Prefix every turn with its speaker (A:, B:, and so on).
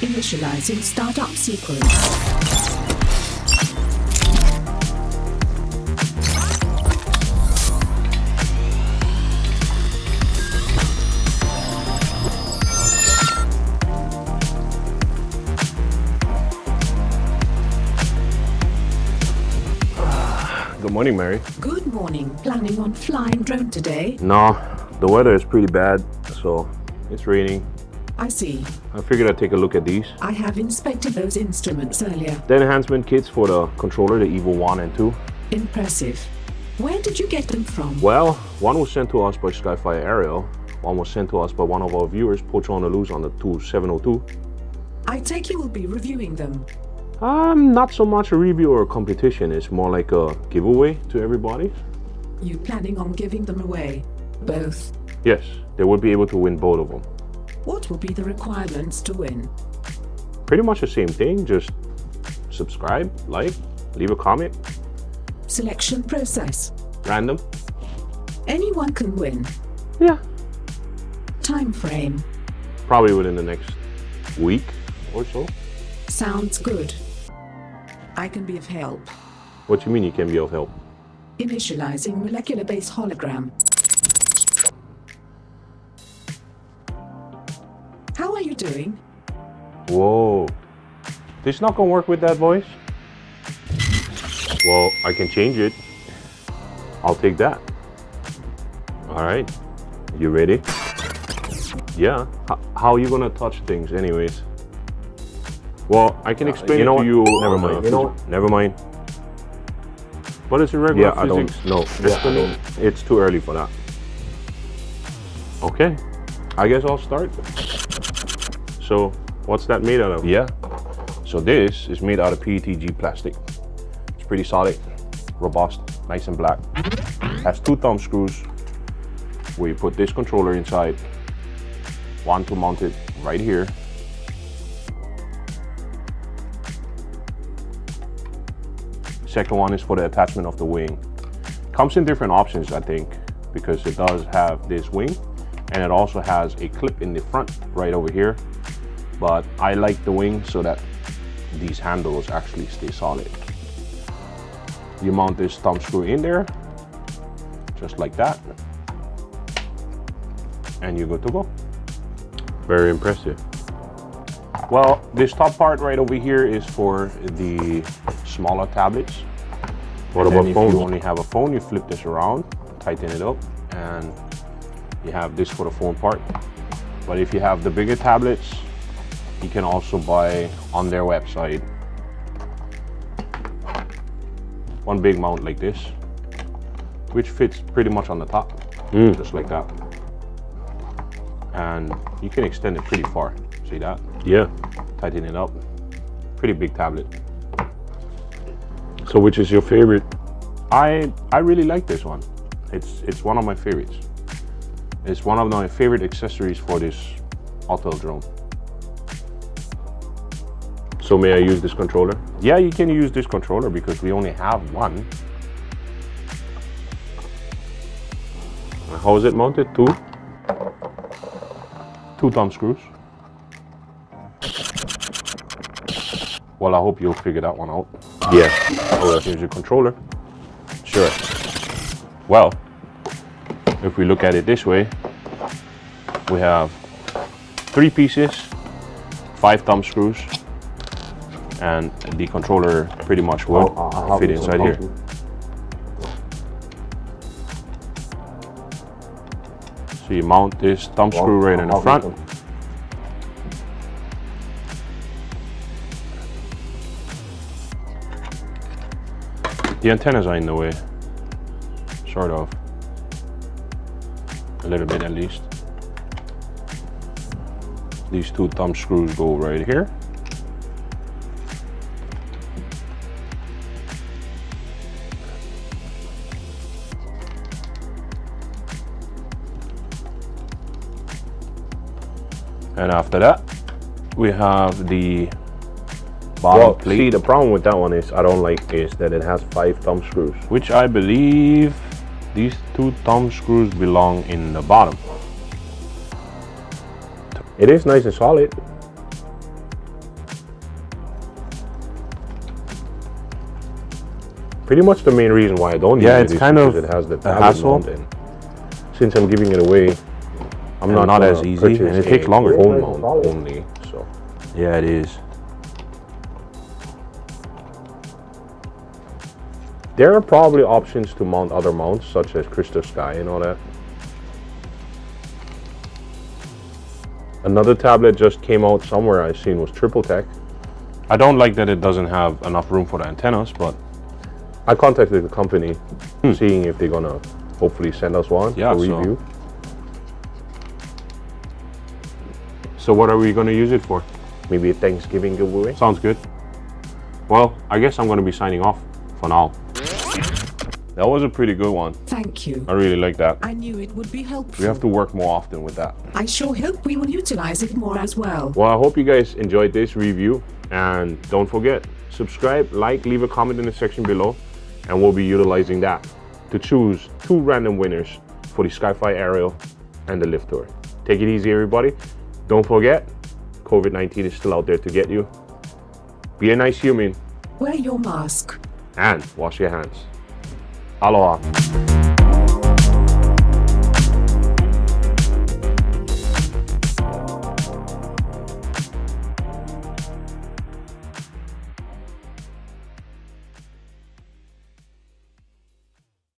A: Initializing startup sequence.
B: Good morning, Mary.
A: Good morning. Planning on flying drone today?
B: No, the weather is pretty bad, so it's raining.
A: I see.
B: I figured I'd take a look at these.
A: I have inspected those instruments earlier.
B: The enhancement kits for the controller, the Evo 1 and 2.
A: Impressive. Where did you get them from?
B: Well, one was sent to us by Skyfire Aerial. One was sent to us by one of our viewers, Pocho on the Loose on the 2702.
A: I take you will be reviewing them.
B: Not so much a review or a competition. It's more like a giveaway to everybody.
A: You planning on giving them away? Both?
B: Yes, they will be able to win both of them.
A: What will be the requirements to win?
B: Pretty much the same thing, just subscribe, like, leave a comment.
A: Selection process.
B: Random.
A: Anyone can win.
B: Yeah.
A: Time frame.
B: Probably within the next week or so.
A: Sounds good. I can be of help.
B: What do you mean you can be of help?
A: Initializing molecular base hologram. How are you doing?
B: Whoa. This not gonna work with that voice? Well, I can change it. I'll take that. All right. You ready? Yeah. How are you gonna touch things anyways? Well, I can explain it to you. Never mind. Never mind. But it's a regular Yeah, physics. I don't. No, yeah, it's too early for that. Okay. I guess I'll start. So, what's that made out of? Yeah. So this is made out of PETG plastic. It's pretty solid, robust, nice and black. Has 2 thumb screws where you put this controller inside. One to mount it right here. Second one is for the attachment of the wing. Comes in different options, I think, because it does have this wing and it also has a clip in the front right over here. But I like the wing so that these handles actually stay solid. You mount this thumb screw in there, just like that, and you're good to go. Very impressive. Well, this top part right over here is for the smaller tablets. What about phones? If you only have a phone, you flip this around, tighten it up, and you have this for the phone part. But if you have the bigger tablets, you can also buy on their website one big mount like this, which fits pretty much on the top, just like that. And you can extend it pretty far. See that? Yeah. Tighten it up. Pretty big tablet. So which is your favorite? I really like this one. It's one of my favorites. It's one of my favorite accessories for this Autel drone. So may I use this controller? Yeah, you can use this controller because we only have one. How is it mounted? Two thumb screws. Well, I hope you'll figure that one out. Yeah. Oh, here's your controller. Sure. Well, if we look at it this way, we have 3 pieces, 5 thumb screws, and the controller pretty much will fit inside here. So you mount this thumb screw right in the front. The antennas are in the way, sort of, a little bit at least. These 2 thumb screws go right here. And after that, we have the bottom plate.
C: See, the problem with that one is I don't like is that it has 5 thumb screws.
B: Which I believe these 2 thumb screws belong in the bottom.
C: It is nice and solid. Pretty much the main reason why I don't use it
B: it's
C: is
B: kind
C: because
B: of
C: it has the
B: a hassle.
C: mount in. Since I'm giving it away, I'm
B: not as easy, and it takes longer.
C: Phone mount only, so.
B: Yeah, it is.
C: There are probably options to mount other mounts, such as Crystal Sky and all that. Another tablet just came out somewhere I seen was Triple Tech.
B: I don't like that it doesn't have enough room for the antennas, but
C: I contacted the company, seeing if they're gonna hopefully send us one for review.
B: So what are we gonna use it for?
C: Maybe a Thanksgiving giveaway.
B: Sounds good. Well, I guess I'm gonna be signing off for now. That was a pretty good one.
A: Thank you.
B: I really like that.
A: I knew it would be helpful.
B: We have to work more often with that.
A: I sure hope we will utilize it more as well.
C: Well, I hope you guys enjoyed this review, and don't forget, subscribe, like, leave a comment in the section below, and we'll be utilizing that to choose 2 random winners for the Skyfire Aerial and the Lifthor. Take it easy, everybody. Don't forget, COVID-19 is still out there to get you. Be a nice human.
A: Wear your mask.
C: And wash your hands. Aloha.